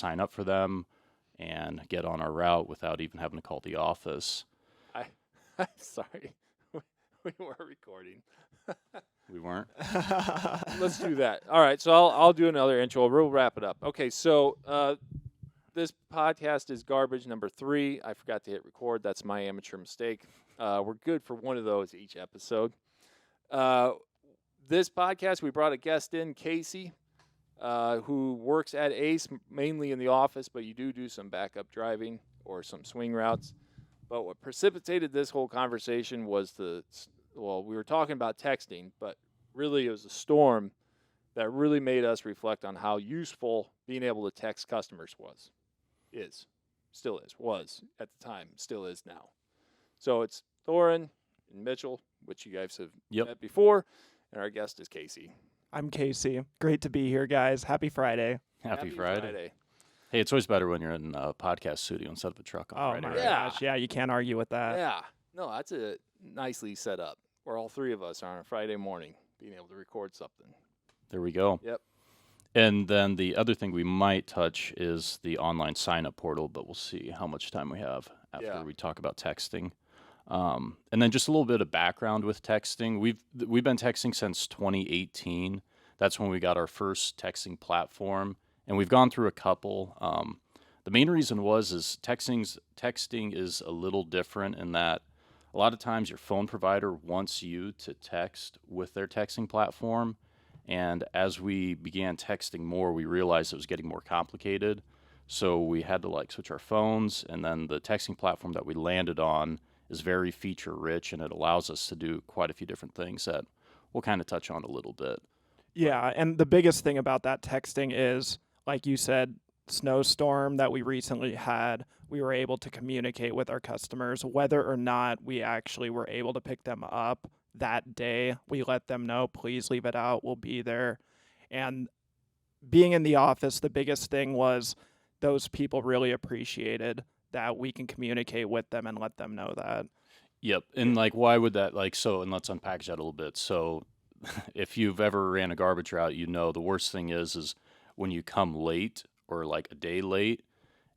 sign up for them and get on our route without even having to call the office. I'm sorry. We were recording. We weren't. Let's do that. All right, so I'll do another intro. We'll wrap it up. Okay, so this podcast is garbage number 3. I forgot to hit record. That's my amateur mistake. We're good for one of those each episode. This podcast, we brought a guest in, Casey, who works at Ace, mainly in the office, but you do some backup driving or some swing routes. But what precipitated this whole conversation was we were talking about texting, but really it was a storm that really made us reflect on how useful being able to text customers was at the time, still is now. So it's Thorin and Mitchell, which you guys have met before, and our guest is Casey. I'm Casey. Great to be here, guys. Happy Friday. Happy Friday. Hey, it's always better when you're in a podcast studio instead of a truck on Friday. Oh, my right? gosh. Yeah, you can't argue with that. Yeah. No, that's a nicely set up where all three of us are on a Friday morning being able to record something. There we go. Yep. And then the other thing we might touch is the online sign-up portal, but we'll see how much time we have after we talk about texting. And then just a little bit of background with texting. We've been texting since 2018. That's when we got our first texting platform, and we've gone through a couple. The main reason is texting is a little different in that a lot of times your phone provider wants you to text with their texting platform, and as we began texting more, we realized it was getting more complicated. So we had to switch our phones, and then the texting platform that we landed on is very feature rich, and it allows us to do quite a few different things that we'll kind of touch on a little bit. Yeah, and the biggest thing about that texting is, like you said, snowstorm that we recently had, we were able to communicate with our customers whether or not we actually were able to pick them up that day. We let them know, please leave it out, we'll be there. And being in the office, the biggest thing was those people really appreciated that we can communicate with them and let them know that. Yep. And why would that and let's unpackage that a little bit. So if you've ever ran a garbage route, the worst thing is when you come late or a day late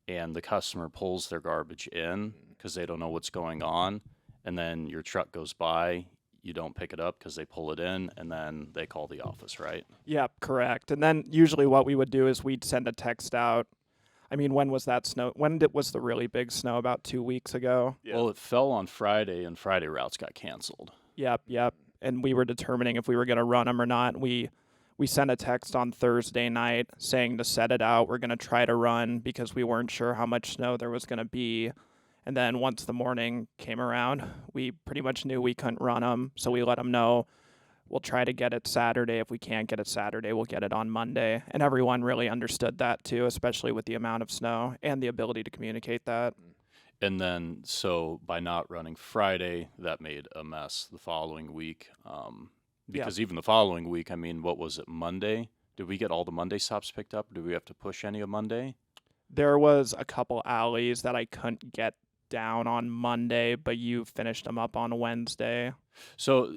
and the customer pulls their garbage in because they don't know what's going on, and then your truck goes by, you don't pick it up because they pull it in, and then they call the office, right? Yep, correct. And then usually what we would do is we'd send a text out. I mean, when was that snow? Was the really big snow? About 2 weeks ago? Yeah. Well, it fell on Friday, and Friday routes got canceled. Yep. And we were determining if we were going to run them or not. We sent a text on Thursday night saying to set it out. We're going to try to run because we weren't sure how much snow there was going to be. And then once the morning came around, we pretty much knew we couldn't run them. So we let them know we'll try to get it Saturday. If we can't get it Saturday, we'll get it on Monday. And everyone really understood that too, especially with the amount of snow and the ability to communicate that. And then, so by not running Friday, that made a mess the following week. Because even the following week, what was it, Monday? Did we get all the Monday stops picked up? Or did we have to push any of Monday? There was a couple alleys that I couldn't get down on Monday, but you finished them up on Wednesday. So,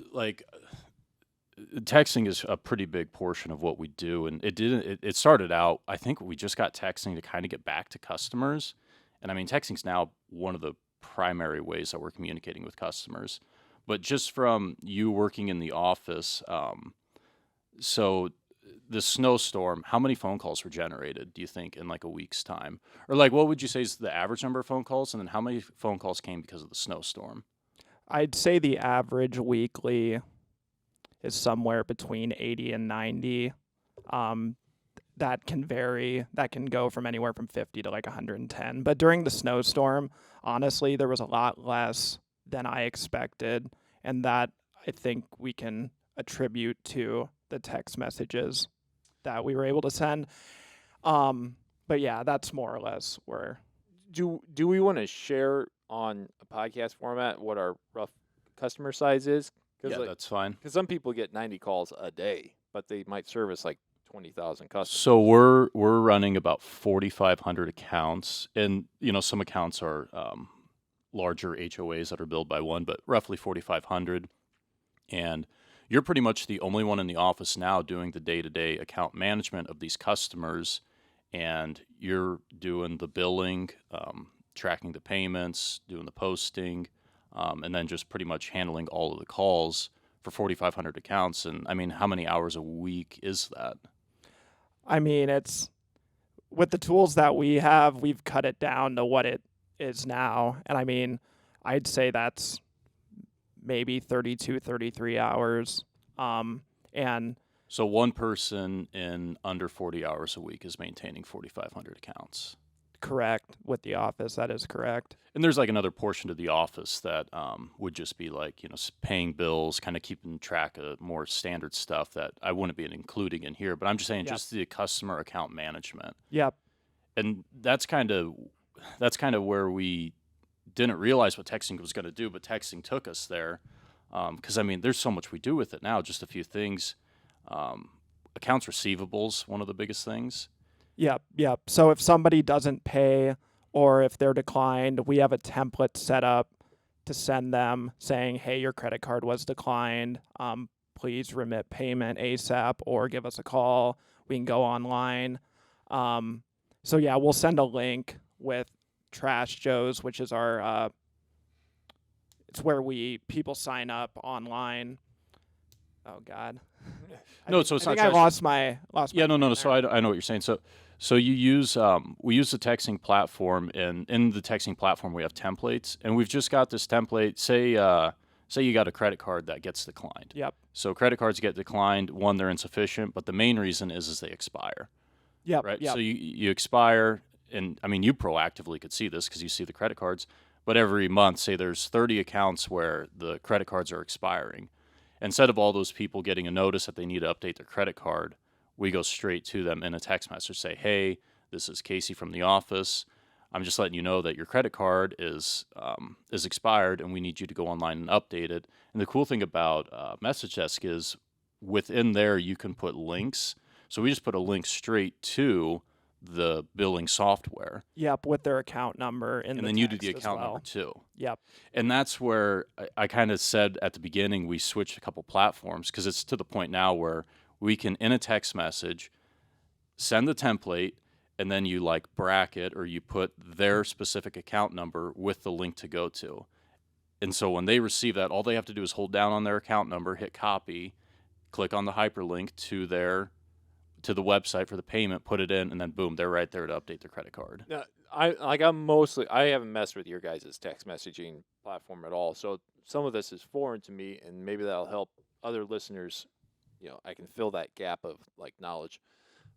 texting is a pretty big portion of what we do, and it started out, I think we just got texting to kind of get back to customers. And texting's now one of the primary ways that we're communicating with customers. But just from you working in the office, so the snowstorm, how many phone calls were generated, do you think, in a week's time? Or what would you say is the average number of phone calls? And then how many phone calls came because of the snowstorm? I'd say the average weekly is somewhere between 80 and 90. That can vary. That can go from anywhere from 50 to 110. But during the snowstorm, honestly, there was a lot less than I expected. And that, I think, we can attribute to the text messages that we were able to send. But yeah, that's more or less where. Do we want to share on a podcast format what our rough customer size is? Yeah, that's fine. Because some people get 90 calls a day, but they might service 20,000 customers. So we're running about 4,500 accounts, and some accounts are larger HOAs that are billed by one, but roughly 4,500. And you're pretty much the only one in the office now doing the day-to-day account management of these customers. and you're doing the billing, tracking the payments, doing the posting, and then just pretty much handling all of the calls for 4,500 accounts. And I mean, how many hours a week is that? I mean, it's with the tools that we have, we've cut it down to what it is now. And I mean, I'd say that's maybe 32, 33 hours. And So one person in under 40 hours a week is maintaining 4,500 accounts. correct with the office, that is correct. And there's like another portion to the office that would just be like, paying bills, kind of keeping track of more standard stuff that I wouldn't be including in here. But I'm just saying, Yep. just the customer account management. Yep. And that's kind of where we didn't realize what texting was going to do, but texting took us there. Because I mean, there's so much we do with it now. Just a few things. Accounts receivables, one of the biggest things. Yep. Yep. So if somebody doesn't pay or if they're declined, we have a template set up to send them saying, hey, your credit card was declined. Please remit payment ASAP or give us a call. We can go online. So yeah, we'll send a link with Trash Joe's, which is our it's where people sign up online. Oh God. No, so it's I not think I Trash- lost my Yeah, no. train So there. I know what you're saying. So you use we use the texting platform, and in the texting platform we have templates, and we've just got this template. Say you got a credit card that gets declined. Yep. So credit cards get declined. One, they're insufficient, but the main reason is they expire. Yep. Right. Yep. So you expire, and I mean you proactively could see this because you see the credit cards. But every month, say there's 30 accounts where the credit cards are expiring. Instead of all those people getting a notice that they need to update their credit card, we go straight to them in a text message, say, hey, this is Casey from the office. I'm just letting you know that your credit card is expired and we need you to go online and update it. And the cool thing about Message Desk is within there you can put links. So we just put a link straight to the billing software. Yep, with their account number in And the then you do the text as account well. number too. Yep. And that's where I kind of said at the beginning we switched a couple platforms because it's to the point now where we can, in a text message, send the template, and then you like bracket or you put their specific account number with the link to go to. And so when they receive that, all they have to do is hold down on their account number, hit copy, click on the hyperlink to the website for the payment, put it in, and then boom, they're right there to update their credit card. Now, I haven't messed with your guys' text messaging platform at all, so some of this is foreign to me, and maybe that'll help other listeners. I can fill that gap of like knowledge.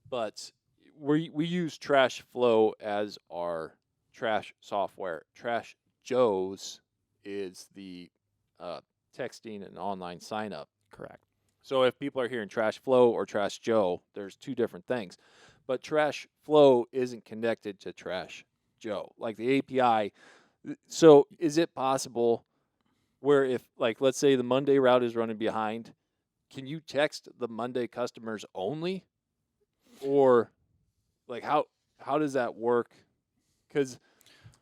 But we use Trash Flow as our trash software. Trash Joe's is the texting and online sign up. Correct. So if people are hearing Trash Flow or Trash Joe, there's two different things. But Trash Flow isn't connected to Trash Joe, like the API. So is it possible where if, like, let's say the Monday route is running behind, can you text the Monday customers only? Or, like, how does that work? Because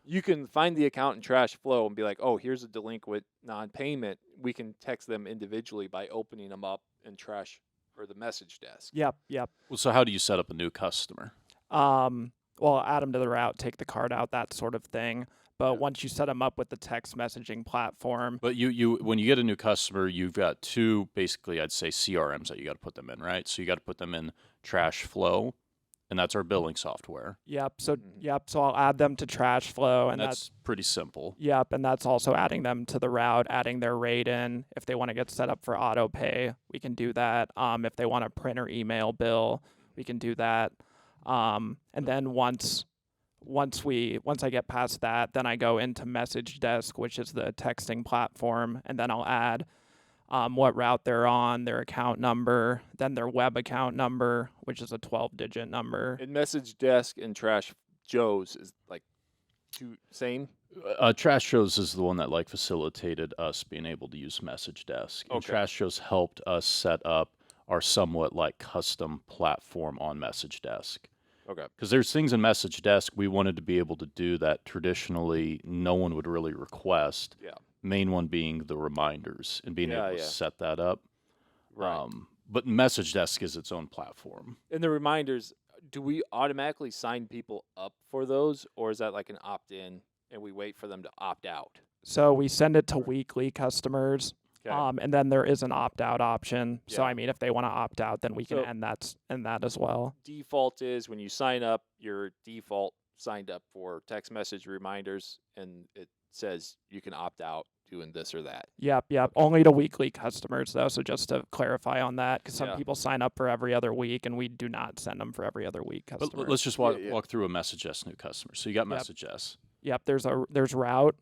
you can find the account in Trash Flow and be like, oh, here's a delinquent non-payment. We can text them individually by opening them up in Trash or the Message Desk. Yep. Yep. Well, so how do you set up a new customer? Well, add them to the route, take the card out, that sort of thing. But Yeah. once you set them up with the text messaging platform, But you when you get a new customer, you've got two, basically, I'd say CRMs that you got to put them in, right? So you got to put them in Trash Flow, and that's our billing software. yep. So Mhm. yep. So I'll add them to Trash Flow, And that's pretty simple. yep, and that's also adding them to the route, adding their rate in. If they want to get set up for auto pay, we can do that. If they want a print or email bill, we can do that. And then once I get past that, then I go into Message Desk, which is the texting platform, and then I'll add what route they're on, their account number, then their web account number, which is a 12-digit number. And Message Desk and Trash Joe's is like two same. Trash Shows is the one that like facilitated us being able to use Message Desk. And Okay. Trash Shows helped us set up our somewhat like custom platform on Message Desk. Okay. Because there's things in Message Desk we wanted to be able to do that traditionally no one would really request. Yeah. Main one being the reminders and being able to Yeah. set that up. Right. But Message Desk is its own platform. And the reminders, do we automatically sign people up for those, or is that like an opt-in and we wait for them to opt out? So we send it to weekly customers. Okay. And then there is an opt-out option. So Yeah. I mean, if they want to opt out, then we can So- end that as well. Default is when you sign up, your default signed up for text message reminders, and it says you can opt out doing this or that. Yep. Only to weekly customers though. So just to clarify on that, because some Yeah. people sign up for every other week, and we do not send them for every other week But customers. let's just Yeah. walk through a Message S new customer. So you got Yep. Message S. Yep. There's route,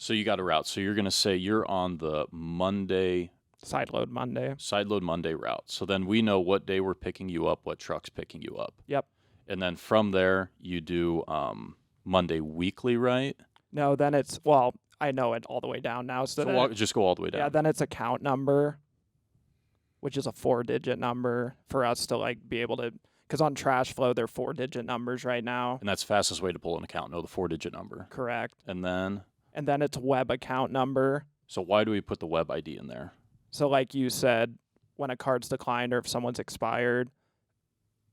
So you got a route. So you're going to say you're on the Monday, sideload Monday. sideload Monday route. So then we know what day we're picking you up, what truck's picking you up. Yep. And then from there, you do Monday weekly, right? No, then it's I know it all the way down now. So, then just go all the way down. yeah, then it's account number, which is a 4-digit number for us to like be able to. Because on Trash Flow, they're 4-digit numbers right now. And that's the fastest way to pull an account, know the 4-digit number. Correct. And then, It's web account number. so why do we put the web ID in there? So like you said, when a card's declined or if someone's expired,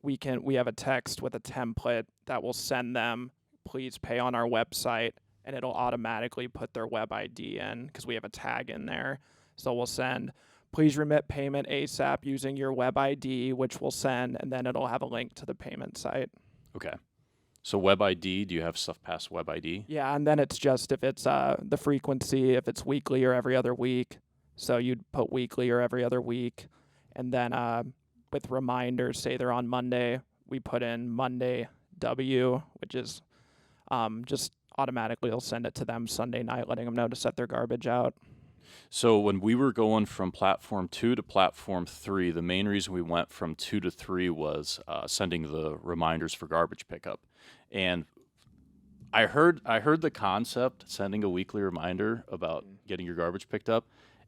we have a text with a template that will send them, please pay on our website, and it'll automatically put their web ID in because we have a tag in there. So we'll send, please remit payment ASAP using your web ID, which we'll send, and then it'll have a link to the payment site. Okay. So web ID, do you have stuff past web ID? Yeah, and then it's just if it's the frequency, if it's weekly or every other week. So you'd put weekly or every other week. And then with reminders, say they're on Monday, we put in Monday W, which is just automatically will send it to them Sunday night, letting them know to set their garbage out. So when we were going from platform 2 to platform 3, the main reason we went from 2 to 3 was sending the reminders for garbage pickup. And I heard the concept, sending a weekly reminder about getting your garbage picked up,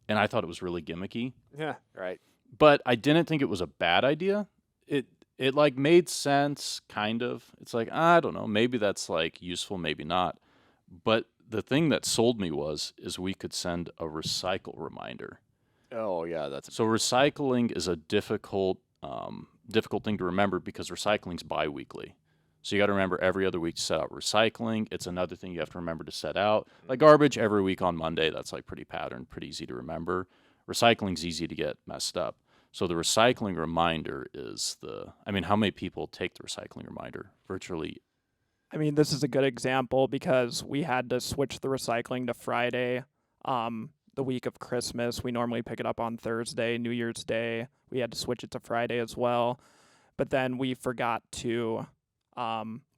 and I thought it was really gimmicky. Yeah. Right. But I didn't think it was a bad idea. It like made sense, kind of. It's like, I don't know, maybe that's like useful, maybe not. But the thing that sold me is we could send a recycle reminder. Oh yeah, that's So recycling is a difficult thing to remember because recycling's bi-weekly. So you got to remember every other week to set out recycling. It's another thing you have to remember to set out. Like garbage every week on Monday, that's like pretty patterned, pretty easy to remember. Recycling's easy to get messed up. So the recycling reminder is how many people take the recycling reminder? Virtually. I mean, this is a good example because we had to switch the recycling to Friday. The week of Christmas, we normally pick it up on Thursday, New Year's Day. We had to switch it to Friday as well. But then we forgot to,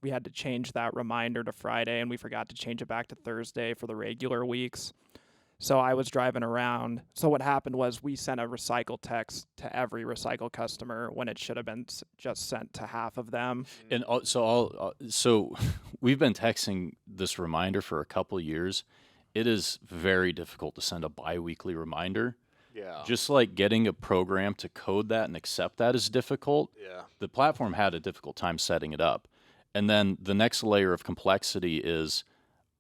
we had to change that reminder to Friday, and we forgot to change it back to Thursday for the regular weeks. So I was driving around. So what happened was we sent a recycle text to every recycle customer when it should have been just sent to half of them. And so we've been texting this reminder for a couple years. It is very difficult to send a bi-weekly reminder. yeah. Just like getting a program to code that and accept that is difficult. Yeah. The platform had a difficult time setting it up. And then the next layer of complexity is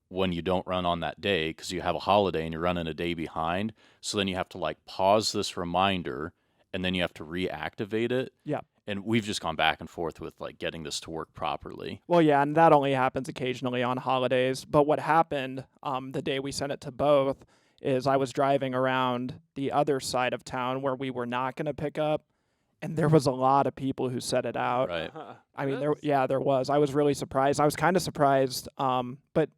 when you don't run on that day because you have a holiday and you're running a day behind. So then you have to like pause this reminder and then you have to reactivate it. Yeah. And we've just gone back and forth with like getting this to work properly. Well, yeah, and that only happens occasionally on holidays. But what happened the day we sent it to both is I was driving around the other side of town where we were not going to pick up, and there was a lot of people who set it out. Right. I mean, there was. I was really surprised. I was kind of surprised, but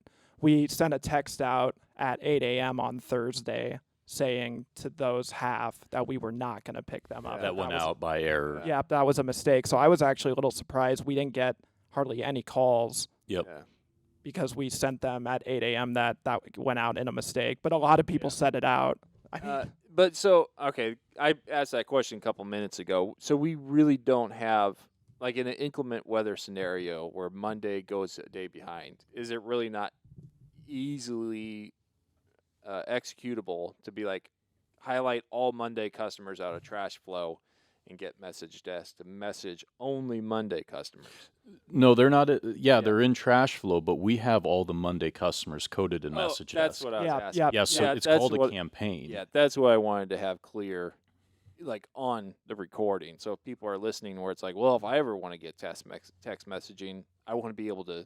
we sent a text out at 8 a.m. on Thursday saying to those half that we were not going to pick them up. That went out by error. Yeah, that was a mistake. So I was actually a little surprised we didn't get hardly any calls. Yep. Yeah. Because we sent them at 8 a.m. that went out in a mistake. But a lot of people set it out. I mean, But so, okay, I asked that question a couple minutes ago. So we really don't have, like in an inclement weather scenario where Monday goes a day behind, is it really not easily executable to be like, highlight all Monday customers out of Trash Flow and get Message Desk to message only Monday customers? No, they're not. They're in Trash Flow, but we have all the Monday customers coded in Message That's Desk. what I was Yeah, asking. yeah. Yeah, so it's that's called a what- campaign. Yeah, that's what I wanted to have clear. like on the recording. So if people are listening where it's like, well, if I ever want to get text messaging, I want to be able to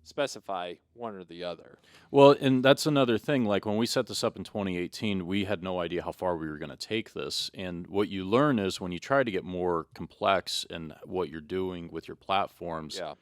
specify one or the other. Well, and that's another thing. Like when we set this up in 2018, we had no idea how far we were going to take this. And what you learn is when you try to get more complex in what you're doing with your platforms, Yeah.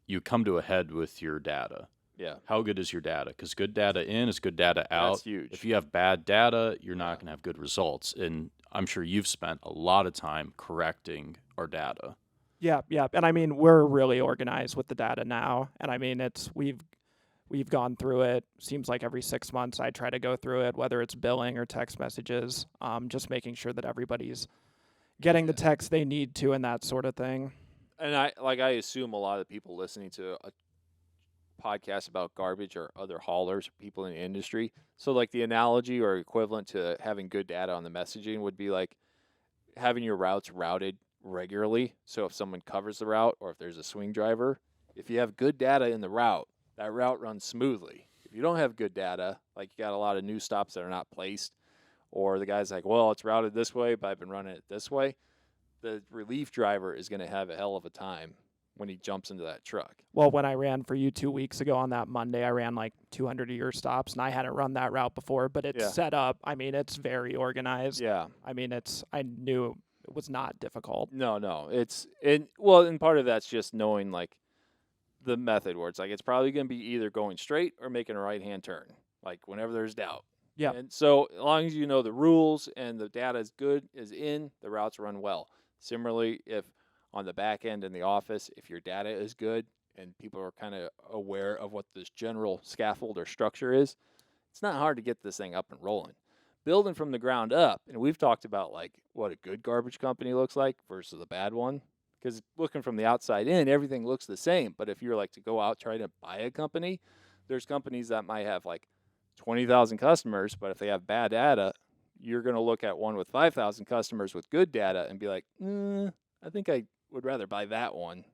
you come to a head with your data. Yeah. How good is your data? Because good data in is good data out. That's huge. If you have bad data, you're not going to have good results. And I'm sure you've spent a lot of time correcting our data. Yeah, yeah. And I mean, we're really organized with the data now. And I mean, we've gone through it. Seems like every 6 months I try to go through it, whether it's billing or text messages, just making sure that everybody's getting the text they need to and that sort of thing. And I assume a lot of the people listening to a podcast about garbage or other haulers, people in the industry. So like the analogy or equivalent to having good data on the messaging would be like having your routes routed regularly. So if someone covers the route or if there's a swing driver, if you have good data in the route, that route runs smoothly. If you don't have good data, like you got a lot of new stops that are not placed, or the guy's like, well, it's routed this way, but I've been running it this way, the relief driver is going to have a hell of a time when he jumps into that truck. Well, when I ran for you 2 weeks ago on that Monday, I ran like 200 of your stops, and I hadn't run that route before, but it's set up. I mean, it's very organized. Yeah. I mean, I knew it was not difficult. No. And part of that's just knowing like the method where it's like it's probably going to be either going straight or making a right-hand turn, like whenever there's doubt. Yeah. And so as long as you know the rules and the data is good, is in, the routes run well. Similarly, if on the back end in the office, if your data is good and people are kind of aware of what this general scaffold or structure is, it's not hard to get this thing up and rolling. Building from the ground up, and we've talked about like what a good garbage company looks like versus a bad one, because looking from the outside in, everything looks the same. But if you're like to go out try to buy a company, there's companies that might have like 20,000 customers, but if they have bad data, you're going to look at one with 5,000 customers with good data and be like, I think I would rather buy that one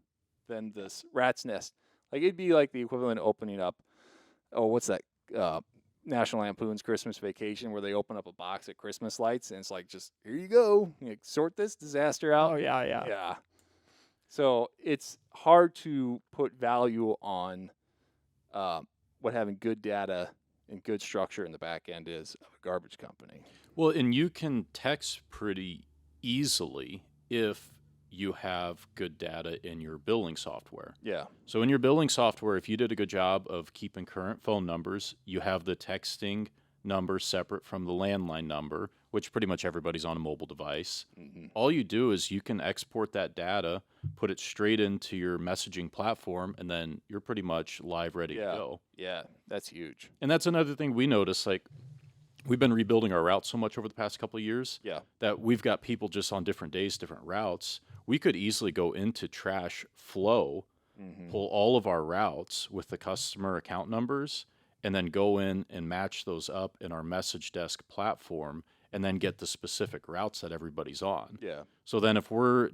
than this rat's nest. Like it'd be like the equivalent of opening up, what's that? National Lampoon's Christmas Vacation, where they open up a box of Christmas lights and it's like, just here you go, sort this disaster out. Oh yeah. Yeah. So it's hard to put value on what having good data and good structure in the back end is of a garbage company. Well, and you can text pretty easily if you have good data in your billing software. Yeah. So in your billing software, if you did a good job of keeping current phone numbers, you have the texting number separate from the landline number, which pretty much everybody's on a mobile device. Mm-hmm. All you do is you can export that data, put it straight into your messaging platform, and then you're pretty much live, ready to go. Yeah, that's huge. And that's another thing we notice, like, we've been rebuilding our routes so much over the past couple of years that we've got people just on different days, different routes. We could easily go into Trash Flow, pull all of our routes with the customer account numbers, and then go in and match those up in our message desk platform, and then get the specific routes that everybody's on. Yeah. So then if we're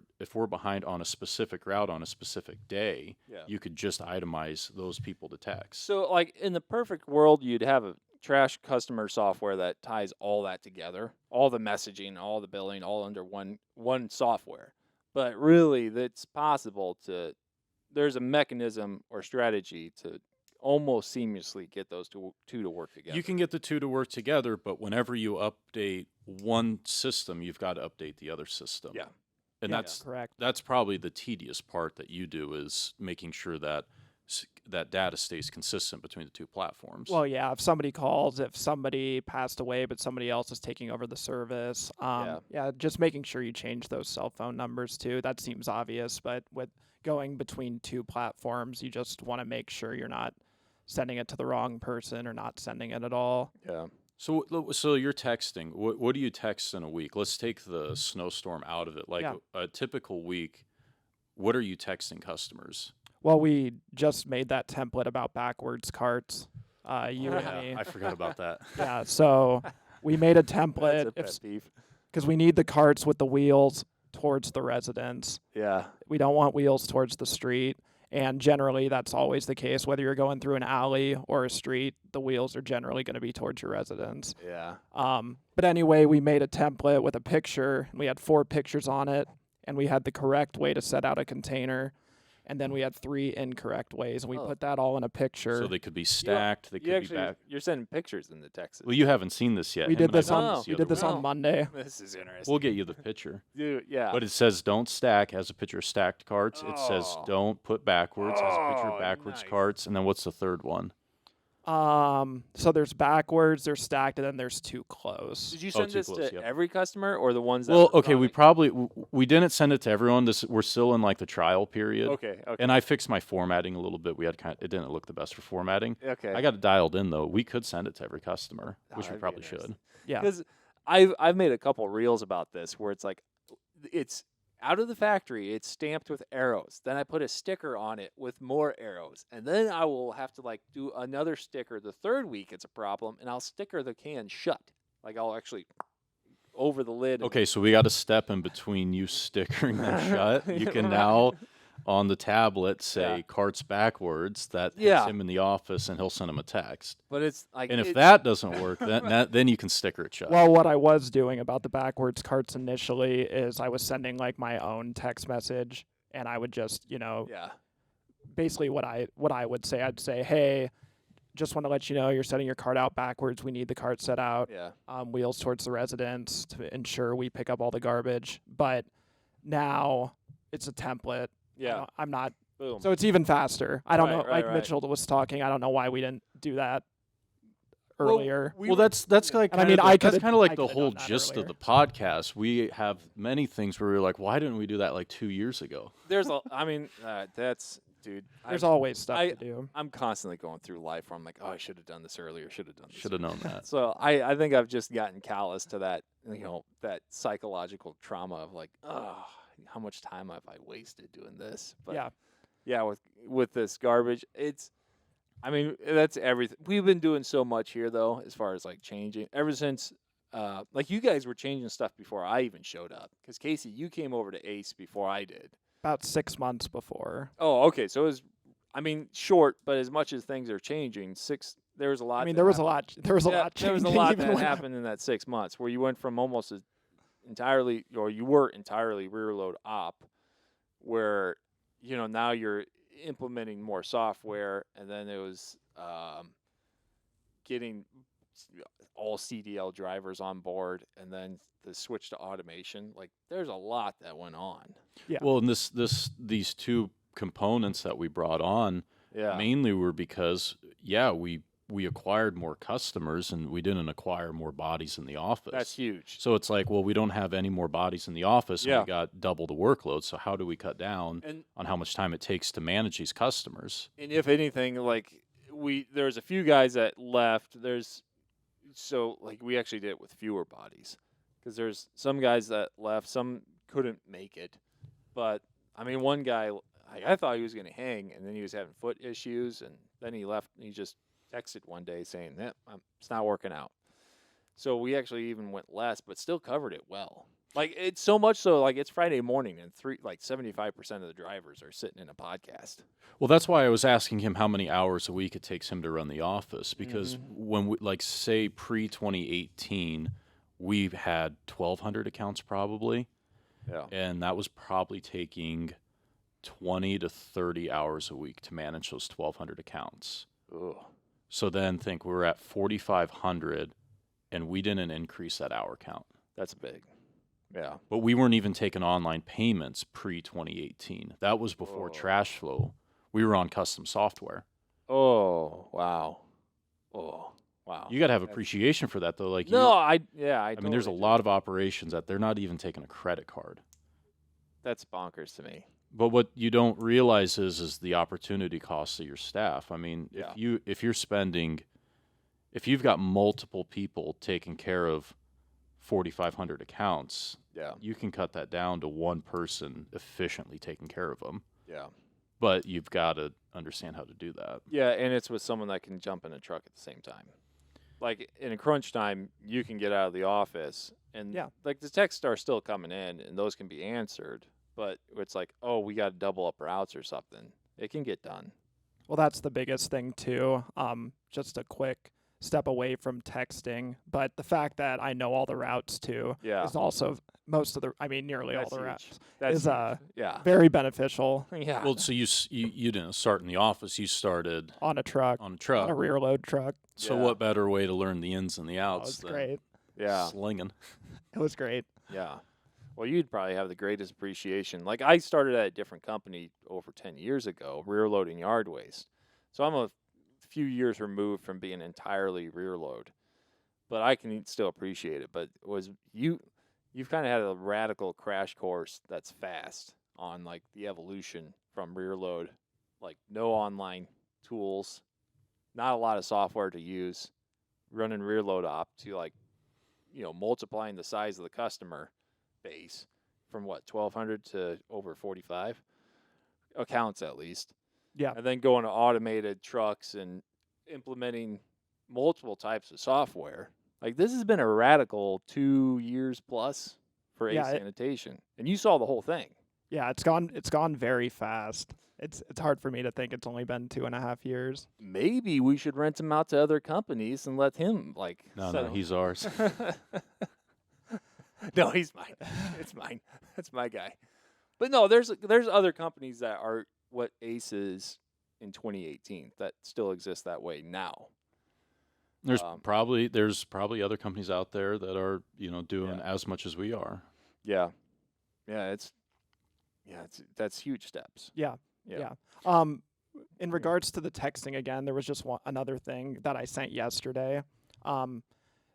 behind on a specific route on a specific day, you could just itemize those people to text. So like in the perfect world, you'd have a trash customer software that ties all that together, all the messaging, all the billing, all under one software. But really, that's possible there's a mechanism or strategy to almost seamlessly get those two to work together. You can get the two to work together, but whenever you update one system, you've got to update the other system. Yeah. And that's correct. That's probably the tedious part that you do, is making sure that that data stays consistent between the two platforms. Well, yeah, if somebody calls, if somebody passed away but somebody else is taking over the service, just making sure you change those cell phone numbers too. That seems obvious, but with going between two platforms, you just want to make sure you're not sending it to the wrong person or not sending it at all. Yeah. So you're texting. What do you text in a week? Let's take the snowstorm out of it. Like a typical week, what are you texting customers? Well, we just made that template about backwards carts. You and me. I forgot about that. Yeah, so we made a template That's a pet peeve. because we need the carts with the wheels towards the residents. Yeah. We don't want wheels towards the street. And generally, that's always the case. Whether you're going through an alley or a street, the wheels are generally going to be towards your residence. Yeah. But anyway, we made a template with a picture. And we had 4 pictures on it, and we had the correct way to set out a container. And then we had 3 incorrect ways, and we put that all in a picture. So they could be stacked. They could be back. You're sending pictures into Texas. Well, you haven't seen this yet. We Him did and I this saw on the we other did this week. on Monday. This is interesting. We'll get you the picture. Dude, yeah. But it says don't stack as a picture of stacked carts. It says Oh. don't put backwards as a picture Oh, of backwards nice. carts. And then what's the third one? So there's backwards, there's stacked, and then there's too close. Did you send too this close, to yep. every customer or the ones that Well, were okay, we chronic? probably we didn't send it to everyone. We're still in like the trial period. Okay. And I fixed my formatting a little bit. It didn't look the best for formatting. Okay. I got it dialed in though. We could send it to every customer, Oh, which we that'd be probably interesting. should. Yeah. Because I've made a couple reels about this where it's like it's out of the factory, it's stamped with arrows. Then I put a sticker on it with more arrows. And then I will have to like do another sticker the third week it's a problem, and I'll sticker the can shut. Like I'll actually over the lid. and- Okay, so we got a step in between you stickering them shut. You can now on the tablet say Yeah. carts backwards. That hits Yeah. him in the office, and he'll send him a text. But it's like And if it's- that doesn't work, then you can sticker it shut. Well, what I was doing about the backwards carts initially is I was sending like my own text message, and I would just, yeah. basically what I would say, I'd say, hey, just want to let you know you're setting your cart out backwards. We need the cart set out Yeah. wheels towards the residence to ensure we pick up all the garbage. But now it's a template. Yeah. I'm not. Boom. So it's even faster. I don't Right, know. right, Like right. Mitchell was talking. I don't know why we didn't do that Well, earlier. Well, that's like And I kind mean, of I that's could've- kind of like I the could've whole done that gist earlier. of the podcast. We have many things where we're like, why didn't we do that like 2 years ago? There's a I mean, that's dude. There's always stuff I- to do. I'm constantly going through life where I'm like, oh, I should have done this earlier. Should have done this. Should have known that. So I think I've just gotten callous to that, that psychological trauma of like, oh, how much time have I wasted doing this? But Yeah. with this garbage, I mean, that's everything. We've been doing so much here though, as far as like changing ever since, like you guys were changing stuff before I even showed up. Because Casey, you came over to Ace before I did. About 6 months before. Oh, okay. So it was, I mean, short, but as much as things are changing, there was a lot. I mean, that there was a happened. lot. There was a Yeah, lot. there was a changing lot even that when- happened in that 6 months where you went from almost entirely, or you were entirely rear load op, where now you're implementing more software, and then it was getting all CDL drivers on board, and then the switch to automation. Like, there's a lot that went on. Yeah. Well, and these two components that we brought on Yeah. mainly were because we acquired more customers and we didn't acquire more bodies in the office. That's huge. So it's like, well, we don't have any more bodies in the office, and Yeah. we got double the workload. So how do we cut down And on how much time it takes to manage these customers? And if anything, like there's a few guys that left. We actually did it with fewer bodies because there's some guys that left, some couldn't make it. But I mean, one guy, I thought he was going to hang, and then he was having foot issues, and then he left. And he just texted one day saying that it's not working out. So we actually even went less, but still covered it well. Like, it's so much so, like, it's Friday morning, and 75% of the drivers are sitting in a podcast. Well, that's why I was asking him how many hours a week it takes him to run the office. Because when we, like, say pre-2018, we've had 1,200 accounts probably. Yeah. And that was probably taking 20 to 30 hours a week to manage those 1,200 accounts. Ugh. So then think we're at 4,500, and we didn't increase that hour count. That's big. Yeah. But we weren't even taking online payments pre-2018. That was before trash flow. We were on custom software. Oh, wow. Oh, wow. You got to have appreciation for that, though. Like, No, I I mean, there's a totally do. lot of operations that they're not even taking a credit card. That's bonkers to me. But what you don't realize is the opportunity costs of your staff. I mean, Yeah. if you've got multiple people taking care of 4,500 accounts, Yeah. you can cut that down to one person efficiently taking care of them. Yeah. But you've got to understand how to do that. Yeah, and it's with someone that can jump in a truck at the same time. Like, in a crunch time, you can get out of the office, and Yeah. like the texts are still coming in, and those can be answered. But it's like, oh, we got to double up routes or something. It can get done. Well, that's the biggest thing too. Just a quick step away from texting, but the fact that I know all the routes too Yeah. is also nearly That's all the huge. routes That's is huge. Yeah. very beneficial Yeah. Well, so you didn't start in the office. You started on a truck, on a on truck. a rear load truck. So Yeah. what better way to learn the ins and the Oh, outs it's than great. Yeah. slinging? It was great. Yeah. Well, you'd probably have the greatest appreciation. Like I started at a different company over 10 years ago, rear loading yard waste. So I'm a few years removed from being entirely rear load, but I can still appreciate it. But you've kind of had a radical crash course that's fast on like the evolution from rear load, like no online tools, not a lot of software to use, running rear load op to like, multiplying the size of the customer base from what 1,200 to over 45 accounts at least, Yeah. and then going to automated trucks and implementing multiple types of software. Like this has been a radical 2 years plus for Yeah, Sanitation, and you saw the whole thing. Yeah, it's gone very fast. It's hard for me to think it's only been 2.5 years. Maybe we should rent him out to other companies and let him like. No, he's ours. No, he's mine. It's mine. That's my guy. But no, there's other companies that are what Ace is in 2018 that still exist that way now. There's probably other companies out there that are doing Yeah. as much as we are. Yeah, that's huge steps. Yeah. In regards to the texting again, there was just another thing that I sent yesterday.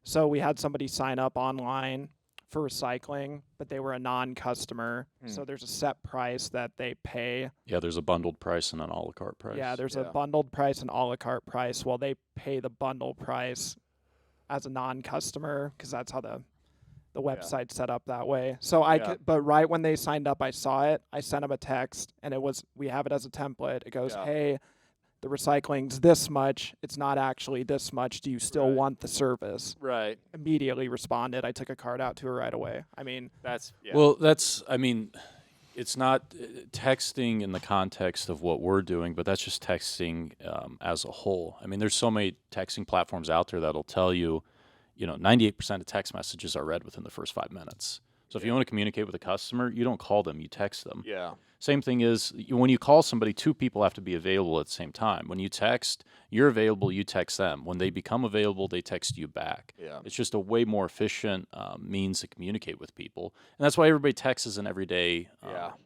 So we had somebody sign up online for recycling, but they were a non-customer. So there's a set price that they pay. Yeah, there's a bundled price and an a la carte price. Yeah, there's a bundled price and a la carte price. Well, they pay the bundle price as a non-customer because that's how the website's set up that way. So but right when they signed up, I saw it. I sent them a text, and we have it as a template. It goes, hey, the recycling's this much. It's not actually this much. Do you still want the service? Right. Immediately responded. I took a card out to her right away. I mean, it's not texting in the context of what we're doing, but that's just texting as a whole. I mean, there's so many texting platforms out there that'll tell you, 98% of text messages are read within the first 5 minutes. So if you want to communicate with a customer, you don't call them, you text them. Yeah. Same thing is when you call somebody, two people have to be available at the same time. When you text, you're available, you text them. When they become available, they text you back. Yeah. It's just a way more efficient means to communicate with people. And that's why everybody texts is an everyday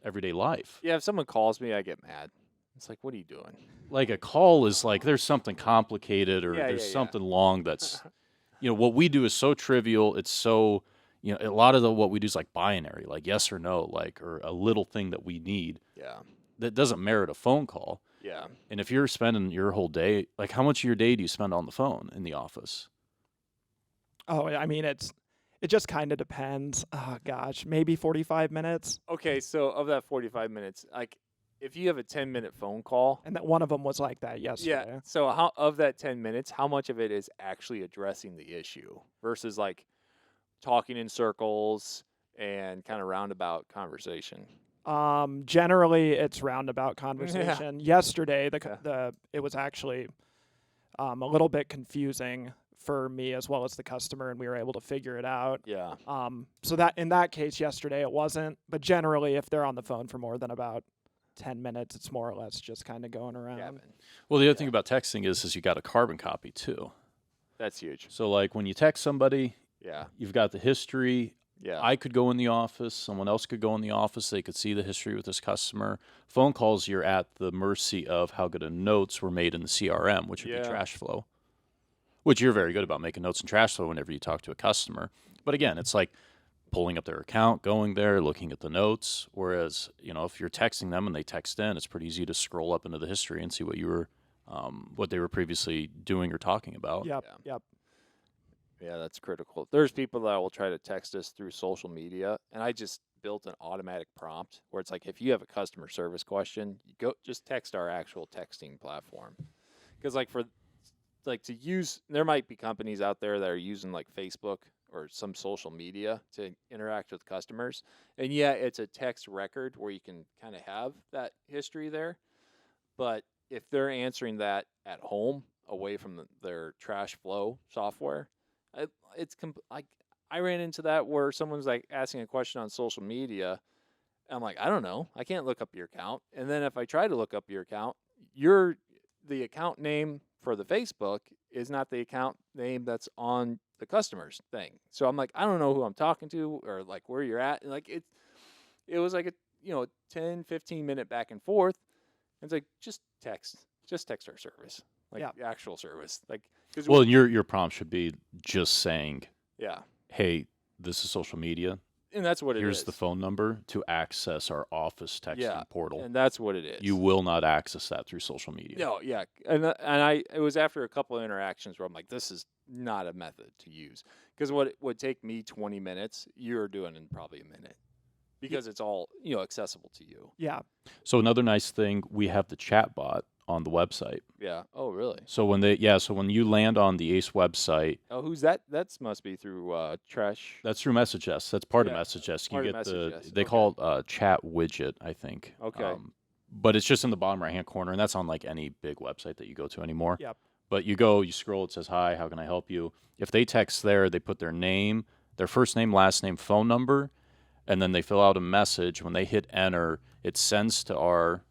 life. Yeah, if someone calls me, I get mad. It's like, what are you doing? Like a call is like there's something complicated or there's something long that's, what we do is so trivial. It's so... a lot of what we do is like binary, like yes or no, or a little thing that we need. Yeah. That doesn't merit a phone call. Yeah. And if you're spending your whole day, like how much of your day do you spend on the phone in the office? Oh, I mean, it just kind of depends. Oh, gosh, maybe 45 minutes. Okay, so of that 45 minutes, like if you have a 10-minute phone call. And that one of them was like that yesterday. Yeah. So of that 10 minutes, how much of it is actually addressing the issue versus like talking in circles and kind of roundabout conversation? Generally, it's roundabout conversation. Yesterday, it was actually a little bit confusing for me as well as the customer, and we were able to figure it out. Yeah. So that in that case, yesterday it wasn't. But generally, if they're on the phone for more than about 10 minutes, it's more or less just kind of going around. Yeah, well, the other thing about texting is you got a carbon copy too. That's huge. So like when you text somebody, you've got the history. Yeah. I could go in the office. Someone else could go in the office. They could see the history with this customer. Phone calls, you're at the mercy of how good of notes were made in the CRM, which would be trash flow, which you're very good about making notes in trash flow whenever you talk to a customer. But again, it's like pulling up their account, going there, looking at the notes. Whereas, if you're texting them and they text in, it's pretty easy to scroll up into the history and see what what they were previously doing or talking about. Yep. Yeah, that's critical. There's people that will try to text us through social media, and I just built an automatic prompt where it's like, if you have a customer service question, just text our actual texting platform. Because to use, there might be companies out there that are using like Facebook or some social media to interact with customers, and it's a text record where you can kind of have that history there. But if they're answering that at home, away from their trash flow software, it, it's like I ran into that where someone's like asking a question on social media. I'm like, I don't know. I can't look up your account. And then if I try to look up your account, the account name for the Facebook is not the account name that's on the customer's thing. So I'm like, I don't know who I'm talking to or like where you're at. And like it was like a 10-15 minute back and forth. And it's like just text our service, like Yeah. the actual service, like because Well, your prompt should be just saying, yeah, "Hey, this is social media. and that's what it is. Here's the phone number to access our office texting portal. and that's what it is. You will not access that through social media." No, yeah, and it was after a couple of interactions where I'm like, this is not a method to use because what would take me 20 minutes, you're doing in probably a minute because it's all accessible to you. Yeah. So another nice thing, we have the chat bot on the website. Yeah. Oh, really? So when you land on the ACE website, Oh, who's that? That must be through Trash. that's through MessageS. That's part Yeah, of MessageS. part You of get MessageS. they Okay. call it chat widget, I think. Okay. But it's just in the bottom right hand corner, and that's on like any big website that you go to anymore. Yep. But you scroll, it says, "Hi, how can I help you?" If they text there, they put their name, their first name, last name, phone number, and then they fill out a message. When they hit enter, it sends to our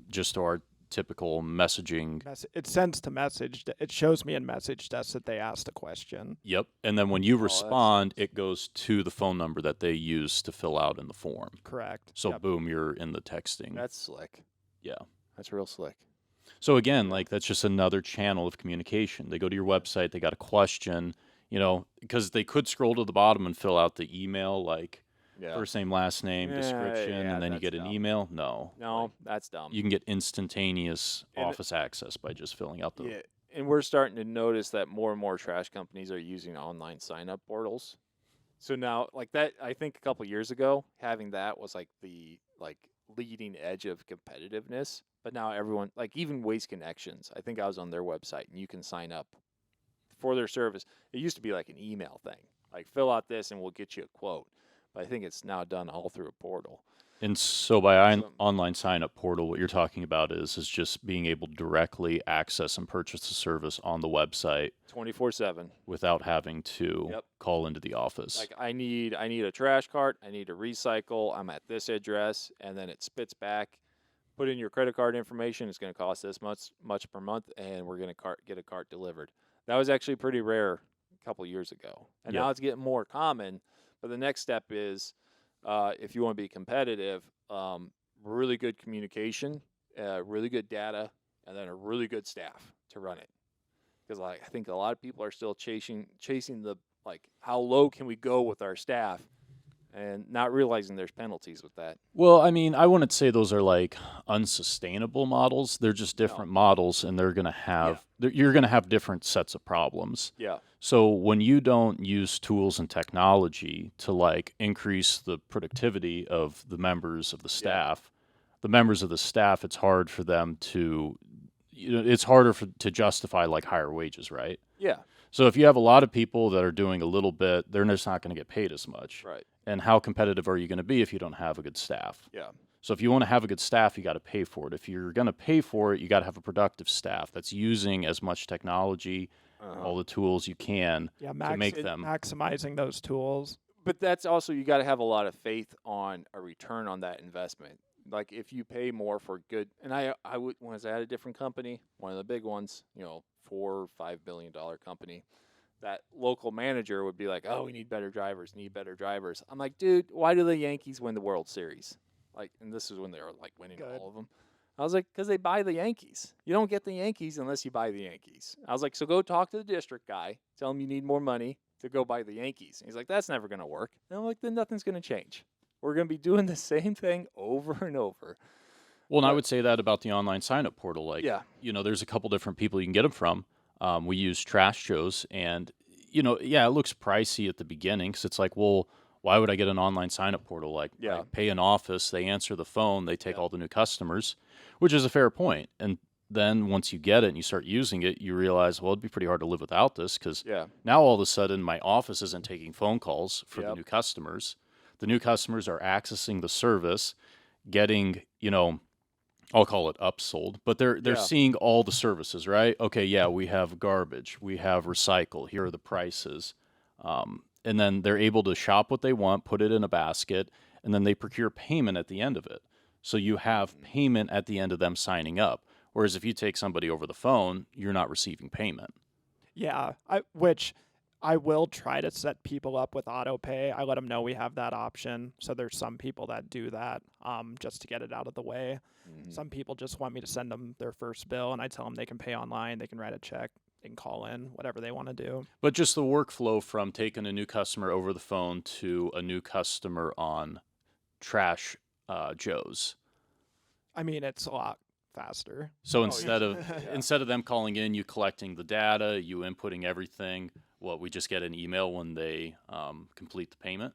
just to our typical messaging. It sends to message. It shows me in message desk that they asked a question. Yep. And then when you that's respond, it goes to the phone number that they use to fill out in the form. Correct. So Yep. boom, you're in the texting. That's slick. Yeah. That's real slick. So again, like that's just another channel of communication. They go to your website, they got a question, because they could scroll to the bottom and fill out the email, like Yeah. first name, last name, Yeah, description, yeah, and then you that's get an dumb. email. No. No, Like, that's dumb. you can get instantaneous And it- office access by just filling out the. Yeah, and we're starting to notice that more and more trash companies are using online sign-up portals. So now, like that, I think a couple years ago, having that was like the leading edge of competitiveness. But now everyone, like even Waste Connections, I think I was on their website, and you can sign up for their service. It used to be like an email thing, like fill out this and we'll get you a quote. But I think it's now done all through a portal. And so by So- online sign up portal, what you're talking about is just being able to directly access and purchase the service on the website 24/7. without having to Yep. call into the office. Like I need a trash cart, I need a recycle, I'm at this address, and then it spits back. Put in your credit card information. It's going to cost this much per month, and we're going to get a cart delivered. That was actually pretty rare a couple years ago, and Yep. now it's getting more common. But the next step is, if you want to be competitive, really good communication, really good data, and then a really good staff to run it. Because I think a lot of people are still chasing the how low can we go with our staff, and not realizing there's penalties with that. Well, I mean, I wouldn't say those are like unsustainable models. They're just different models, and they're going to have you're going to have different sets of problems. Yeah. So when you don't use tools and technology to like increase the productivity of the members of the staff, it's hard for them to, it's harder to justify like higher wages, right? Yeah. So if you have a lot of people that are doing a little bit, they're just not going to get paid as much. Right. And how competitive are you going to be if you don't have a good staff? Yeah. So if you want to have a good staff, you got to pay for it. If you're going to pay for it, you got to have a productive staff that's using as much technology, all the tools you can Yeah. to make them. Maximizing those tools. But that's also, you got to have a lot of faith on a return on that investment. Like if you pay more for good, and I was at a different company, one of the big ones, $4 or $5 billion company, that local manager would be like, "Oh, we need better drivers, I'm like, dude, why do the Yankees win the World Series? Like, and this is when they were like winning Good. all of them. I was like, because they buy the Yankees. You don't get the Yankees unless you buy the Yankees. I was like, so go talk to the district guy, tell him you need more money to go buy the Yankees. And he's like, that's never going to work. And I'm like, then nothing's going to change. We're going to be doing the same thing over and over. Well, and I But- would say that about the online sign-up portal. Like, Yeah. there's a couple different people you can get them from. We use Trash Shows, and, it looks pricey at the beginning because it's like, well, why would I get an online sign-up portal? Like, Yeah. I pay an office, they answer the phone, they take Yeah. all the new customers, which is a fair point. And then once you get it and you start using it, you realize, well, it'd be pretty hard to live without this because Yeah. now all of a sudden my office isn't taking phone calls for the Yep. new customers. The new customers are accessing the service, getting, I'll call it upsold, but they're Yeah. seeing all the services, right? Okay, yeah, we have garbage, we have recycle. Here are the prices, and then they're able to shop what they want, put it in a basket, and then they procure payment at the end of it. So you have payment at the end of them signing up. Whereas if you take somebody over the phone, you're not receiving payment. Yeah, which I will try to set people up with auto pay. I let them know we have that option. So there's some people that do that just to get it out of the way. Some people just want me to send them their first bill, and I tell them they can pay online, they can write a check, they can call in, whatever they want to do. But just the workflow from taking a new customer over the phone to a new customer on Trash Joe's. I mean, it's a lot faster. So Oh, instead of yeah. instead of them calling in, you collecting the data, you inputting everything. We just get an email when they complete the payment.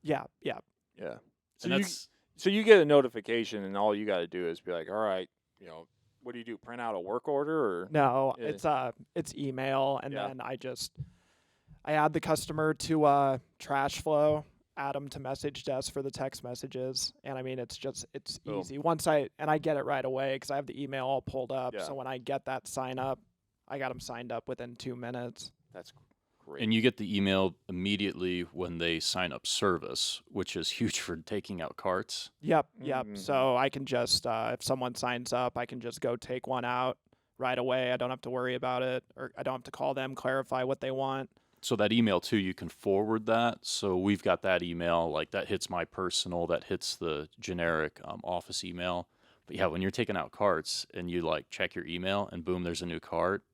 Yeah. Yeah. And that's So you get a notification, and all you got to do is be like, all right, what do you do? Print out a work order, or No, Yeah. it's email, and Yeah. then I add the customer to Trash Flow, add them to Message Desk for the text messages, and I mean it's Boom. easy. I get it right away because I have the email all pulled up. Yeah. So when I get that sign up, I got them signed up within 2 minutes. that's great. and you get the email immediately when they sign up service, which is huge for taking out carts. Yep. Mhm. So I can just if someone signs up, I can just go take one out right away. I don't have to worry about it, or I don't have to call them, clarify what they want. So that email too, you can forward that. So we've got that email, like that hits my personal, that hits the generic office email. But yeah, when you're taking out carts and you like check your email and boom, there's a new cart.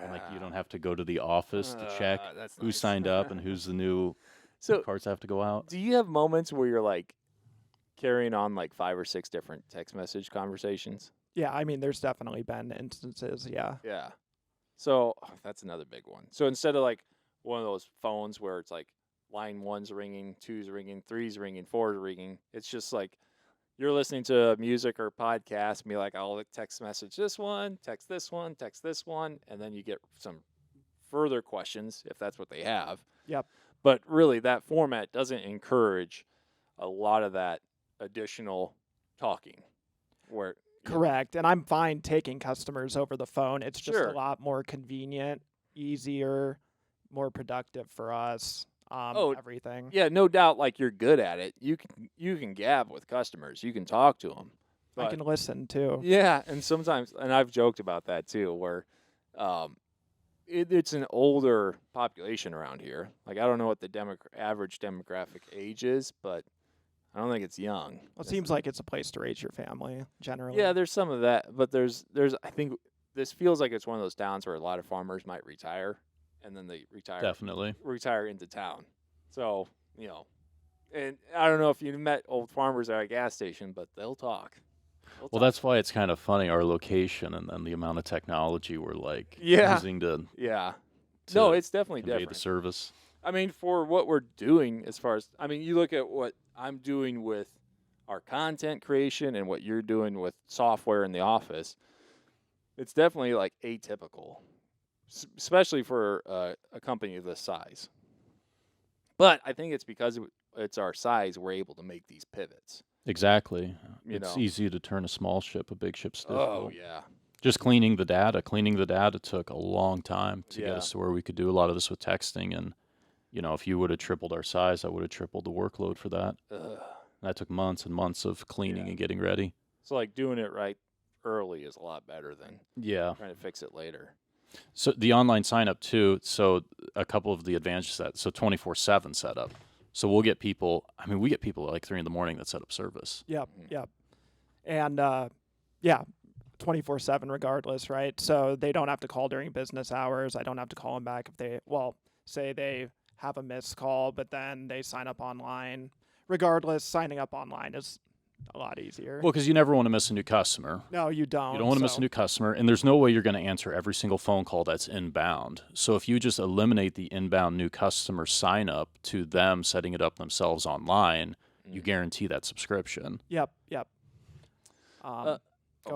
And like you don't have to go to the office to check That's who nice. signed up and who's the new So, carts have to go out. do you have moments where you're like carrying on like 5 or 6 different text message conversations? Yeah, I mean, there's definitely been instances. Yeah. Yeah. So that's another big one. So instead of like one of those phones where it's like line 1's ringing, 2's ringing, 3's ringing, 4's ringing, it's just like you're listening to music or podcast and be like, I'll text message this one, text this one, text this one, and then you get some further questions if that's what they have. Yep. But really, that format doesn't encourage a lot of that additional talking. Where Correct. And I'm fine taking customers over the phone. It's just Sure. a lot more convenient, easier, more productive for us. Everything. yeah, no doubt, like you're good at it. You can gab with customers. You can talk to them. I can listen too. Yeah, and sometimes, and I've joked about that too, where it's an older population around here. Like I don't know what the average demographic age is, but I don't think it's young. Well, it seems like it's a place to raise your family, generally. Yeah, there's some of that, but there's I think this feels like it's one of those towns where a lot of farmers might retire, and then they Definitely. retire into town. So and I don't know if you met old farmers at a gas station, but they'll talk. Well, that's why it's kind of funny, our location and then the amount of technology we're like Yeah. using to Yeah. No, to it's definitely convey different. the service. I mean, for what we're doing, as far as you look at what I'm doing with our content creation and what you're doing with software in the office, it's definitely like atypical, especially for a company of this size. But I think it's because it's our size, we're able to make these pivots. Exactly. You It's know. easy to turn a small ship, a big ship's Oh difficult. yeah, Just cleaning the data. Cleaning the data took a long time to get Yeah. us to where we could do a lot of this with texting. And, if you would have tripled our size, I would have tripled the workload for that. Ugh. That took months and months of cleaning Yeah. and getting ready. So like doing it right early is a lot better than Yeah. trying to fix it later. So the online sign up too. So a couple of the advantages of that. So 24/7 setup. So we'll get people. I mean, we get people at like 3 a.m. that set up service. Yep. Mhm. Yep. And yeah, 24/7 regardless, right? So they don't have to call during business hours. I don't have to call them back if say they have a missed call, but then they sign up online. Regardless, signing up online is a lot easier. Well, because you never want to miss a new customer. No, you don't. You don't want to miss so- a new customer, and there's no way you're going to answer every single phone call that's inbound. So if you just eliminate the inbound new customer sign up to them setting it up themselves online, you guarantee that subscription. Yep. Go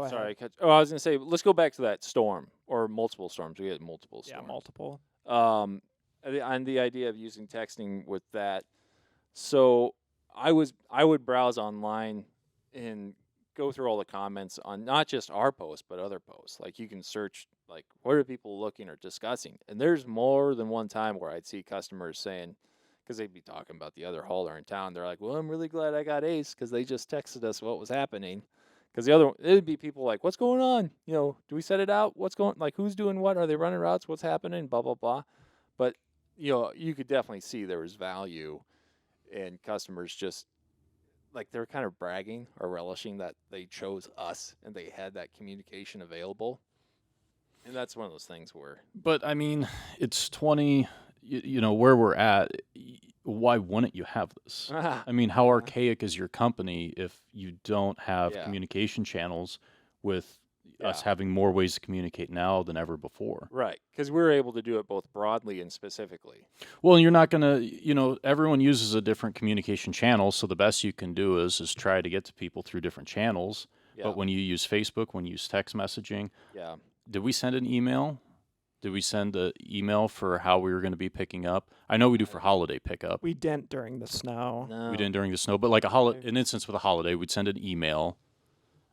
ahead. Sorry. I was gonna say, let's go back to that storm or multiple storms. We had multiple Yeah, storms. multiple. On the idea of using texting with that. So I would browse online and go through all the comments on not just our post, but other posts. Like you can search, like, what are people looking or discussing? And there's more than one time where I'd see customers saying, because they'd be talking about the other hauler in town. They're like, well, I'm really glad I got Ace because they just texted us what was happening. Because the other one, it'd be people like, what's going on? You know, do we set it out? What's going, like, who's doing what? Are they running routes? What's happening? Blah, blah, blah. But, you know, you could definitely see there was value and customers just, like, they're kind of bragging or relishing that they chose us and they had that communication available. And that's one of those things where, But I mean, it's 20. You know where we're at. Why wouldn't you have this? I mean, how archaic is your company if you don't have communication channels with us having more ways to communicate now than ever before? right? Because we're able to do it both broadly and specifically. Well, you're not going to, you know, everyone uses a different communication channel. So the best you can do is try to get to people through different channels. Yeah. But when you use Facebook, when you use text messaging, Yeah. did we send an email? Did we send an email for how we were going to be picking up? I know we do for holiday pickup. We didn't during the snow. No. We didn't during the snow, but like an instance with a holiday, we'd send an email.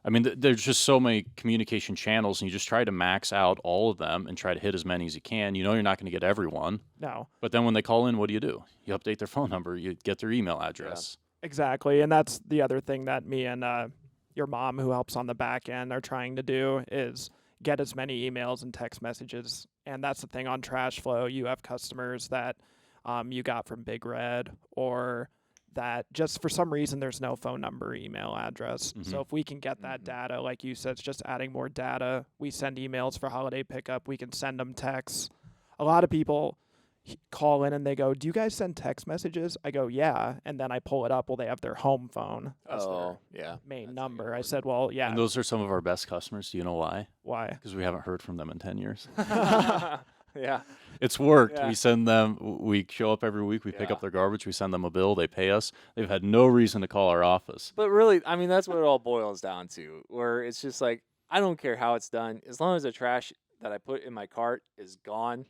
I mean, there's just so many communication channels, and you just try to max out all of them and try to hit as many as you can. You know you're not going to get everyone. No. But then when they call in, what do? You update their phone number. You get their email address. Exactly, and that's the other thing that me and your mom, who helps on the back end, are trying to do is get as many emails and text messages. And that's the thing on Trash Flow. You have customers that you got from Big Red, or that just for some reason there's no phone number, email address. Mhm. So if we can get that data, like you said, it's just adding more data. We send emails for holiday pickup. We can send them texts. A lot of people call in and they go, do you guys send text messages? I go, yeah. And then I pull it up. Well, they have their home phone as their main number. I said, well, yeah. And those are some of our best customers. Do you know why? Why? Because we haven't heard from them in 10 years. Yeah. It's worked. Yeah. We send them, we show up every week, we pick up their garbage, we send them a bill, they pay us. They've had no reason to call our office. But really, I mean, that's what it all boils down to, where it's just like, I don't care how it's done. As long as the trash that I put in my cart is gone,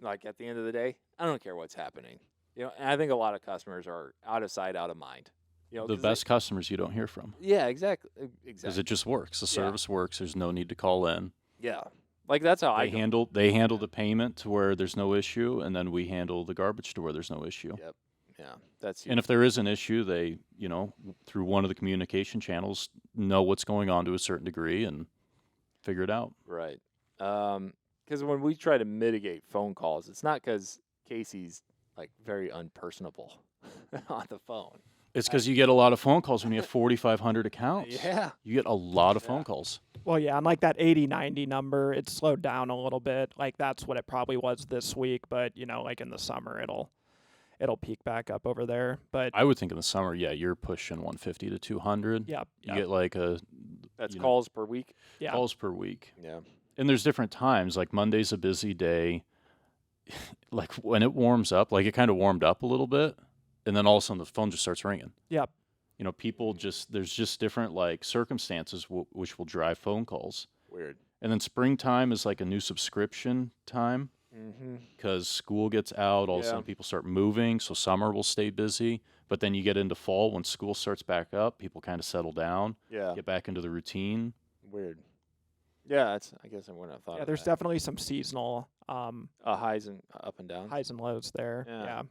like at the end of the day, I don't care what's happening. You know, and I think a lot of customers are out of sight, out of mind. You know, The best customers you don't hear from. Yeah, exactly. Because it just works. The service works. There's no need to call in. Yeah. Like that's how They handle the payment to where there's no issue, and then we handle the garbage to where there's no issue. Yep. Yeah. That's huge. And if there is an issue, they, you know, through one of the communication channels, know what's going on to a certain degree and figure it out. Right. Because when we try to mitigate phone calls, it's not because Casey's like very unpersonable on the phone. It's because you get a lot of phone calls when you have 4,500 accounts. Yeah. You get a lot of phone calls. Well, yeah, and like that 80-90 number, it slowed down a little bit. Like that's what it probably was this week, but you know, like in the summer, it'll peak back up over there. But I would think in the summer, yeah, you're pushing 150 to 200. yeah, You get like That's calls per week. Yeah. calls per week. Yeah. And there's different times. Like Monday's a busy day. Like when it warms up, like it kind of warmed up a little bit, and then all of a sudden the phone just starts ringing. Yep. You know, people there's just different like circumstances which will drive phone calls. Weird. And then springtime is like a new subscription time Mm-hmm. because school gets out. All of a sudden people start moving, so summer will stay busy. But then you get into fall when school starts back up, people kind of settle down, Yeah. get back into the routine. Weird. Yeah, I guess I wouldn't have thought. Yeah, of there's that. definitely some seasonal Highs and up and down. highs and lows there. Yeah. Yeah.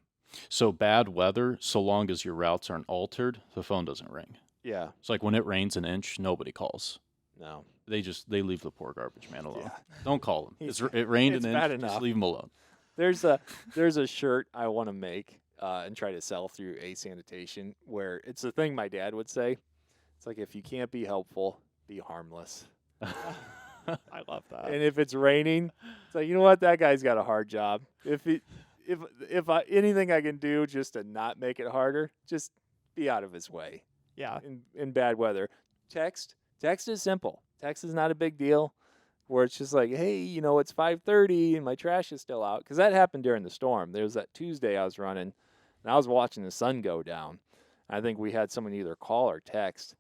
So bad weather, so long as your routes aren't altered, the phone doesn't ring. Yeah. It's like when it rains an inch, nobody calls. No. They leave the poor garbage man alone. Yeah. Don't call him. It rained it's an bad inch. Just enough. leave him alone. There's a shirt I want to make and try to sell through Sanitation where it's the thing my dad would say. It's like, if you can't be helpful, be harmless. I love that. And if it's raining, it's like, you know what, that guy's got a hard job. If anything I can do just to not make it harder, just be out of his way. Yeah. In bad weather, text is simple. Text is not a big deal. Where it's just like, hey, you know, it's 5:30 and my trash is still out. Because that happened during the storm. There was that Tuesday I was running, and I was watching the sun go down. I think we had someone either call or text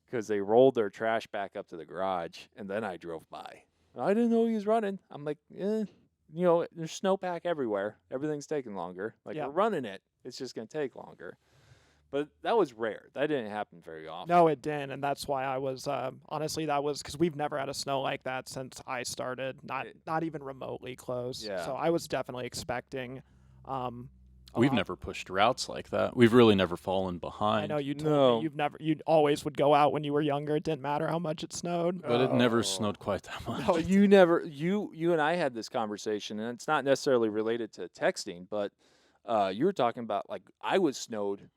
because they rolled their trash back up to the garage, and then I drove by. I didn't know he was running. I'm like, you know, there's snowpack everywhere. Everything's taking longer. Like, Yeah. we're running it. It's just going to take longer. But that was rare. That didn't happen very often. No, it didn't, and that's why I was honestly that was because we've never had a snow like that since I started. Not even remotely close. Yeah. So I was definitely expecting. We've never pushed routes like that. We've really never fallen behind. I know you told me you always would go out when you were younger. It didn't matter how much it snowed. But it never snowed quite that much. But you and I had this conversation, and it's not necessarily related to texting, but you were talking about like I was snowed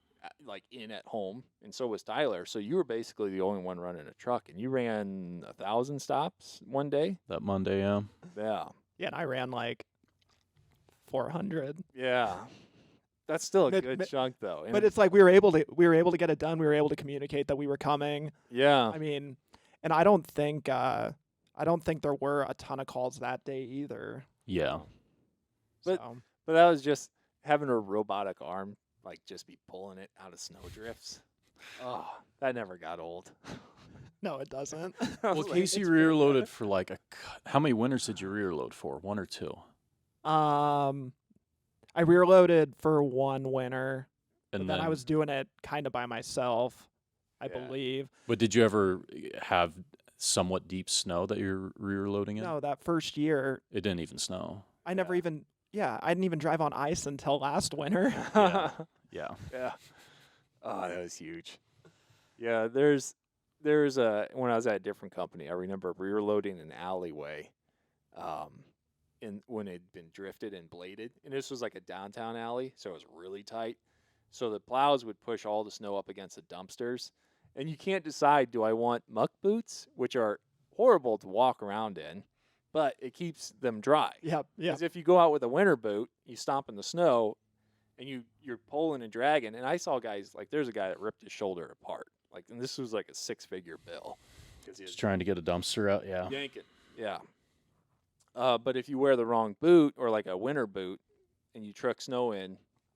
like in at home, and so was Tyler. So you were basically the only one running a truck, and you ran 1,000 stops one day. That Monday, yeah. Yeah. Yeah, and I ran like 400. Yeah. That's still a good chunk though. But it's like we were able to get it done. We were able to communicate that we were coming. Yeah. I mean, and I don't think there were a ton of calls that day either. Yeah. But So. but that was just having a robotic arm, like just be pulling it out of snow drifts. Oh, that never got old. No, it doesn't. Well, Casey rear loaded for like how many winters did you rear load for? 1 or 2? I rear loaded for one winter, And then I was doing it kind of by myself, I believe. But did you ever have somewhat deep snow that you're rear loading in? No, that first year It didn't even snow. I never even I didn't even drive on ice until last winter. Yeah. Yeah. Oh, that was huge. Yeah, there's when I was at a different company, I remember rear loading an alleyway, when it'd been drifted and bladed, and this was like a downtown alley, so it was really tight. So the plows would push all the snow up against the dumpsters, and you can't decide, do I want muck boots, which are horrible to walk around in, but it keeps them dry. Yeah. Because if you go out with a winter boot, you stomp in the snow, and you're pulling and dragging. And I saw guys, like there's a guy that ripped his shoulder apart. Like, and this was like a 6-figure bill. Because he was Just trying to get a dumpster out, yeah. yanking. Yeah. But if you wear the wrong boot or like a winter boot and you truck snow in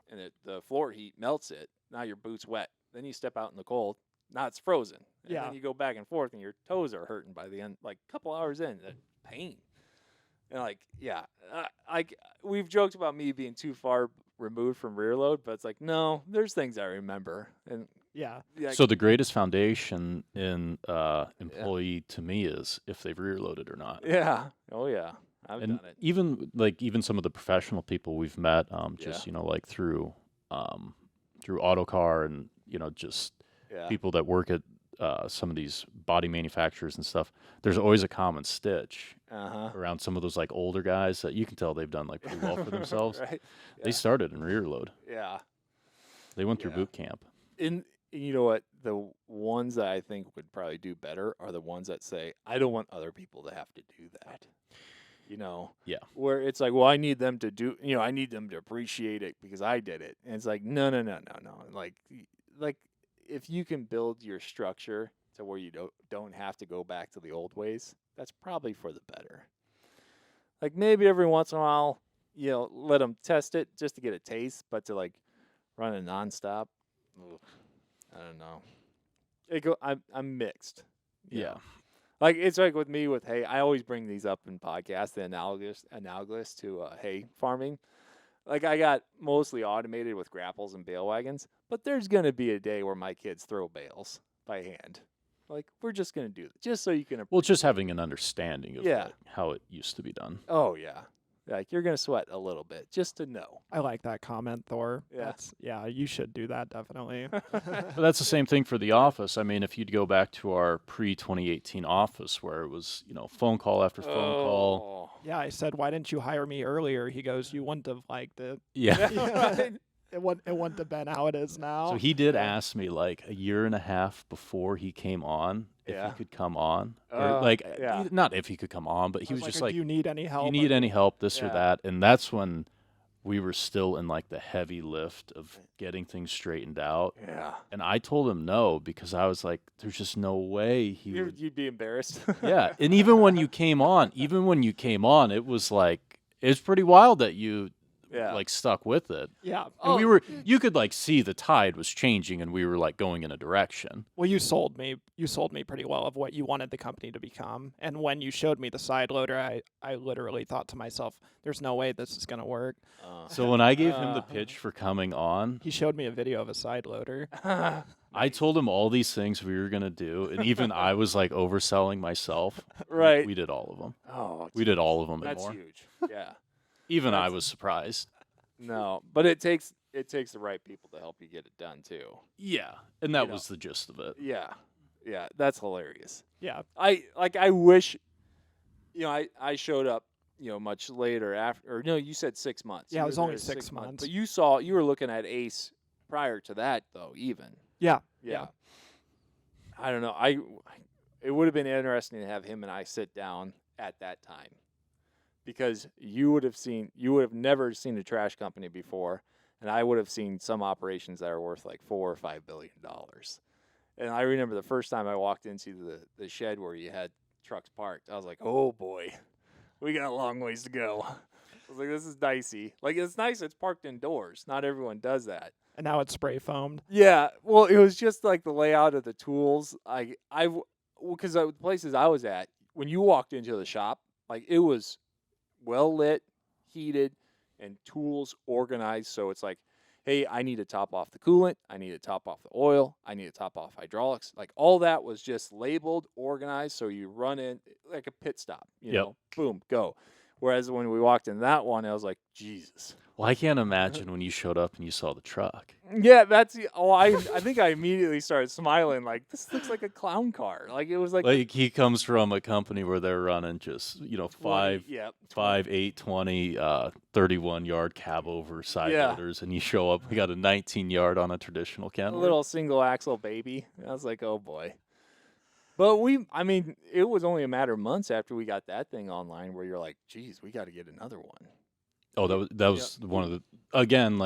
and the floor heat melts it, now your boot's wet. Then you step out in the cold, now it's frozen. And then you go back and forth and your toes are hurting by the end, like a couple hours in, that pain. And like, we've joked about me being too far removed from rear load, but it's like, no, there's things I remember. And so the greatest foundation in employee to me is if they've rear loaded or not. Yeah. Oh yeah. I've And done it. even some of the professional people we've met, like through Autocar and just people that work at some of these body manufacturers and stuff. There's always a common stitch around some of those like older guys that you can tell they've done like pretty well for themselves. Right? They started in rear load. Yeah. They went through boot camp. And you know what? The ones that I think would probably do better are the ones that say, I don't want other people to have to do that. Yeah. Where it's like, well, I need them to do, I need them to appreciate it because I did it. And it's like, no. Like if you can build your structure to where you don't have to go back to the old ways, that's probably for the better. Like maybe every once in a while, let them test it just to get a taste, but to like run it nonstop, I don't know. I'm mixed. Yeah. Like it's like with me with hay. I always bring these up in podcasts, the analogous to hay farming. Like I got mostly automated with grapples and bale wagons, but there's gonna be a day where my kids throw bales by hand. Like we're just gonna do that, just so you can. Well, just having an understanding of Yeah. like, how it used to be done. Oh yeah, like you're gonna sweat a little bit just to know. I like that comment, Thor. Yeah. You should do that definitely. But that's the same thing for the office. I mean, if you'd go back to our pre-2018 office where it was, phone call after phone call. Yeah, I said, why didn't you hire me earlier? He goes, you wouldn't have liked it. Yeah. It wouldn't have been how it is now. So he did ask me like a year and a half before he came on if he could come on. Or not if he could come on, but he was just like, do you need any help? Do you need any help, this or that? And that's when we were still in like the heavy lift of getting things straightened out. Yeah. And I told him no because I was like, there's just no way You'd be embarrassed. Yeah. And even when you came on, it was like, it's pretty wild that you Yeah. like stuck with it. Yeah. And you could like see the tide was changing and we were like going in a direction. Well, you sold me pretty well of what you wanted the company to become. And when you showed me the side loader, I literally thought to myself, there's no way this is going to work. So when I gave him the pitch for coming on, He showed me a video of a side loader. I told him all these things we were going to do. And even I was like overselling myself. Right. We did all of them. Oh, We did all of them and that's more. huge. Yeah. Even I was surprised. No, but it takes the right people to help you get it done too. Yeah. And that You was the gist of it. Yeah. Yeah, that's hilarious. Yeah. I wish, I showed up, much later after, or no, you said 6 months. Yeah, You it was were only there 6 months. But you were looking at Ace prior to that though, even. Yeah. Yeah. I don't know. It would have been interesting to have him and I sit down at that time. Because you would have never seen a trash company before, and I would have seen some operations that are worth like $4 or $5 billion. And I remember the first time I walked into the shed where you had trucks parked, I was like, oh boy, we got a long ways to go. I was like, this is dicey. Like, it's nice it's parked indoors. Not everyone does that. And now it's spray foamed. Yeah, well, it was just like the layout of the tools. Because the places I was at, when you walked into the shop, like it was well lit, heated, and tools organized. So it's like, hey, I need to top off the coolant. I need to top off the oil. I need to top off hydraulics. Like all that was just labeled, organized. So you run in like a pit stop, you know, boom, go. Whereas when we walked in that one, I was like, Jesus. Well, I can't imagine when you showed up and you saw the truck. Yeah, I think I immediately started smiling like, this looks like a clown car. Like it was like He comes from a company where they're running just, 5, 8, 20, 31-yard cab over side loaders, and you show up, we got a 19-yard on a traditional a Kenworth. little single axle baby. I was like, oh boy. But it was only a matter of months after we got that thing online where you're like, geez, we got to get another one. Oh, that was one of the, again,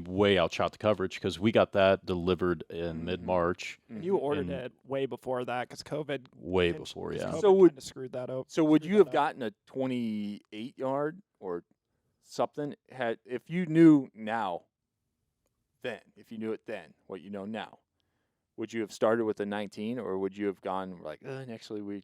way outshot the coverage because we got that delivered in mid-March. You ordered it way before that because COVID. Way before, yeah. So would screwed that up. So would you have gotten a 28-yard or something if you knew now? Then, if you knew it then, what you know now, would you have started with a 19, or would you have gone like, actually we